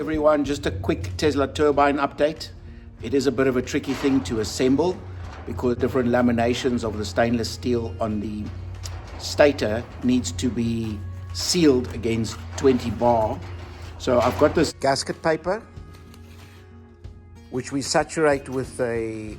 everyone, just a quick Tesla turbine update. It is a bit of a tricky thing to assemble because different laminations of the stainless steel on the stator needs to be sealed against 20 bar. So I've got this gasket paper which we saturate with a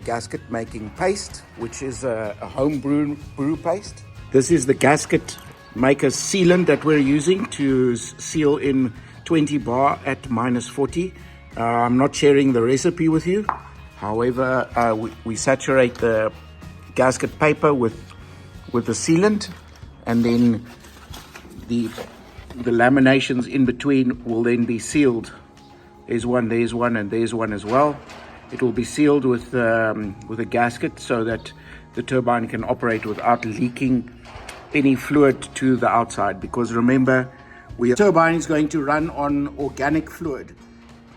gasket making paste, which is a home brew paste. This is the gasket maker sealant that we're using to seal in 20 bar at -40. I'm not sharing the recipe with you. However, we saturate the gasket paper with the sealant, and then the laminations in between will then be sealed. There's one, and there's one as well. It will be sealed with a gasket so that the turbine can operate without leaking any fluid to the outside, because remember, the turbine is going to run on organic fluid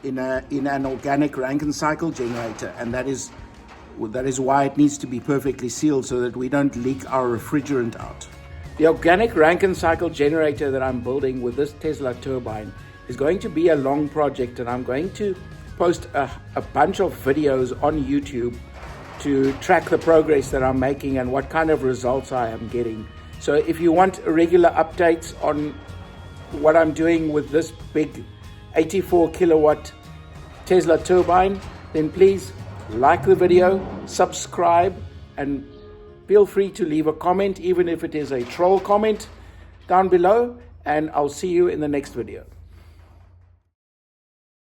in an organic Rankine cycle generator, and that is why it needs to be perfectly sealed so that we don't leak our refrigerant out. The organic Rankine cycle generator that I'm building with this Tesla turbine is going to be a long project, and I'm going to post a bunch of videos on YouTube to track the progress that I'm making and what kind of results I am getting. So if you want regular updates on what I'm doing with this big 84 kilowatt Tesla turbine, then please like the video, subscribe, and feel free to leave a comment, even if it is a troll comment, down below, and I'll see you in the next video.